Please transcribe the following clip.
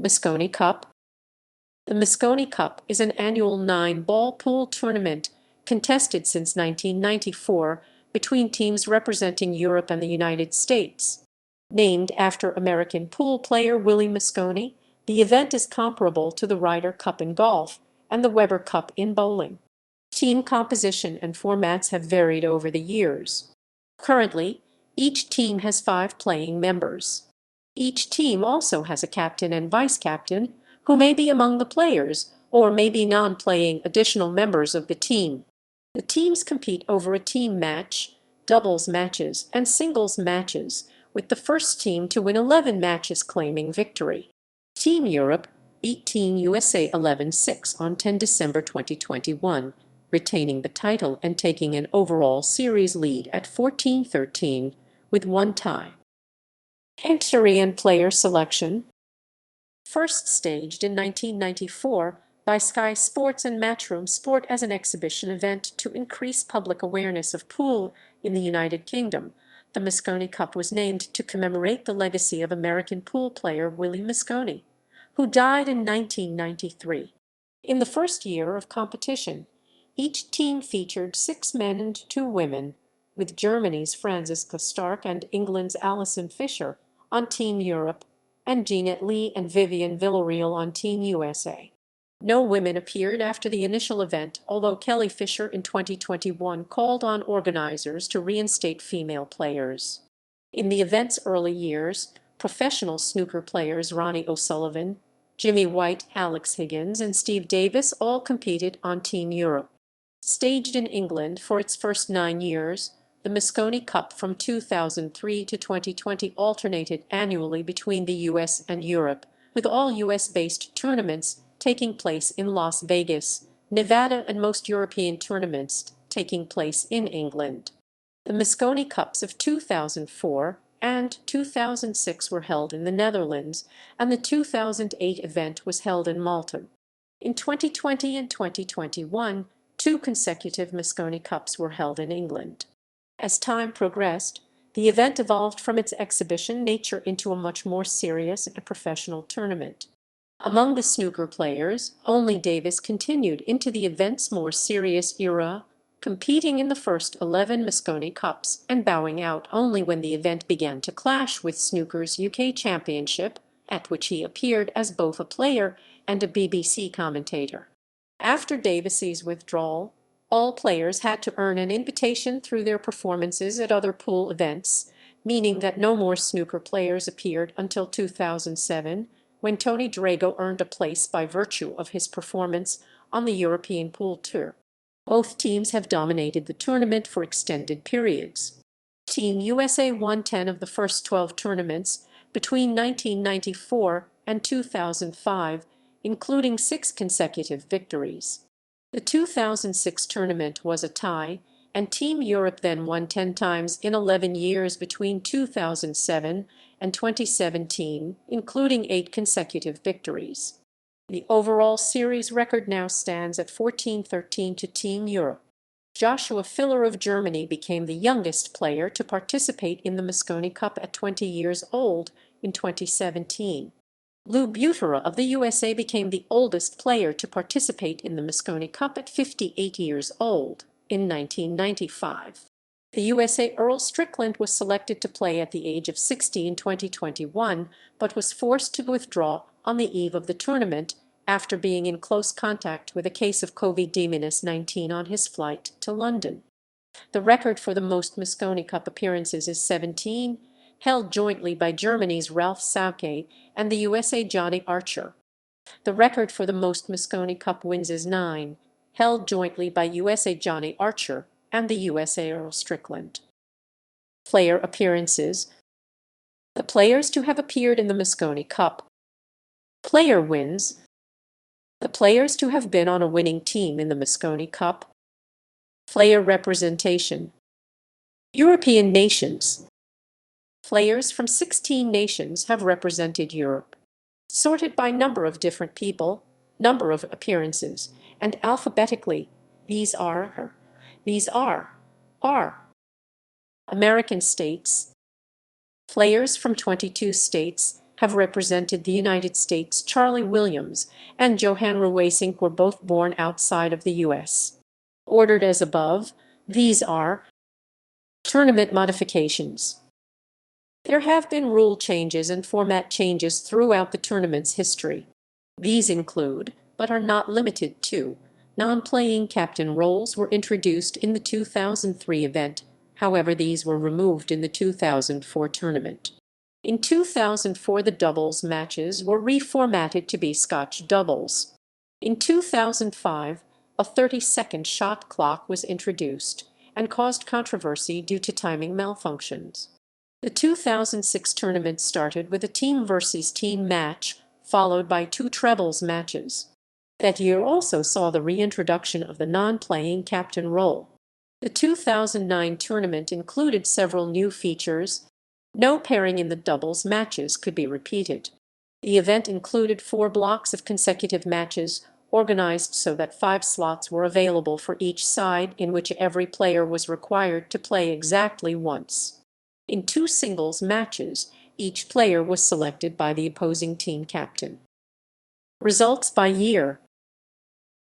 Mosconi Cup. The Mosconi Cup is an annual 9-ball pool tournament contested since 1994 between teams representing Europe and the United States. Named after American pool player Willie Mosconi, the event is comparable to the Ryder Cup in golf and the Weber Cup in bowling. Team composition and formats have varied over the years. Currently, each team has 5 playing members. Each team also has a captain and vice-captain, who may be among the players or may be non-playing additional members of the team. The teams compete over a team match, doubles matches, and singles matches, with the first team to win 11 matches claiming victory. Team Europe beat Team USA 11-6 on 10 December 2021, retaining the title and taking an overall series lead at 14-13, with 1 tie. Entry and player selection. First staged in 1994 by Sky Sports and Matchroom Sport as an exhibition event to increase public awareness of pool in the United Kingdom, the Mosconi Cup was named to commemorate the legacy of American pool player Willie Mosconi, who died in 1993. In the first year of competition, each team featured 6 men and 2 women, with Germany's Franziska Stark and England's Alison Fisher on Team Europe, and Jeanette Lee and Vivian Villarreal on Team USA. No women appeared after the initial event, although Kelly Fisher in 2021 called on organizers to reinstate female players. In the event's early years, professional snooker players Ronnie O'Sullivan, Jimmy White, Alex Higgins, and Steve Davis all competed on Team Europe. Staged in England for its first 9 years, the Mosconi Cup from 2003 to 2020 alternated annually between the US and Europe, with all US-based tournaments taking place in Las Vegas, Nevada, and most European tournaments taking place in England. The Mosconi Cups of 2004 and 2006 were held in the Netherlands, and the 2008 event was held in Malta. In 2020 and 2021, 2 consecutive Mosconi Cups were held in England. As time progressed, the event evolved from its exhibition nature into a much more serious and professional tournament. Among the snooker players, only Davis continued into the event's more serious era, competing in the first 11 Mosconi Cups and bowing out only when the event began to clash with snooker's UK Championship, at which he appeared as both a player and a BBC commentator. After Davis's withdrawal, all players had to earn an invitation through their performances at other pool events, meaning that no more snooker players appeared until 2007, when Tony Drago earned a place by virtue of his performance on the European Pool Tour. Both teams have dominated the tournament for extended periods. Team USA won 10 of the first 12 tournaments between 1994 and 2005, including 6 consecutive victories. The 2006 tournament was a tie, and Team Europe then won 10 times in 11 years between 2007 and 2017, including 8 consecutive victories. The overall series record now stands at 14-13 to Team Europe. Joshua Filler of Germany became the youngest player to participate in the Mosconi Cup at 20 years old in 2017. Lou Butera of the USA became the oldest player to participate in the Mosconi Cup at 58 years old in 1995. The USA Earl Strickland was selected to play at the age of 60 in 2021, but was forced to withdraw on the eve of the tournament after being in close contact with a case of COVID-19 on his flight to London. The record for the most Mosconi Cup appearances is 17, held jointly by Germany's Ralph Sauke and the USA Johnny Archer. The record for the most Mosconi Cup wins is 9, held jointly by USA Johnny Archer and the USA Earl Strickland. Player appearances. The players to have appeared in the Mosconi Cup. Player wins. The players to have been on a winning team in the Mosconi Cup. Player representation. European nations. Players from 16 nations have represented Europe. Sorted by number of different people, number of appearances, and alphabetically, these are American states. Players from 22 states have represented the United States. Charlie Williams and Johan Racing were both born outside of the U.S. Ordered as above, these are tournament modifications. There have been rule changes and format changes throughout the tournament's history. These include, but are not limited to, non-playing captain roles were introduced in the 2003 event, however these were removed in the 2004 tournament. In 2004 the doubles matches were reformatted to be Scotch doubles. In 2005, a 30-second shot clock was introduced and caused controversy due to timing malfunctions. The 2006 tournament started with a team versus team match, followed by 2 trebles matches. That year also saw the reintroduction of the non-playing captain role. The 2009 tournament included several new features. No pairing in the doubles matches could be repeated. The event included 4 blocks of consecutive matches, organized so that 5 slots were available for each side, in which every player was required to play exactly once. In 2 singles matches, each player was selected by the opposing team captain. Results by year.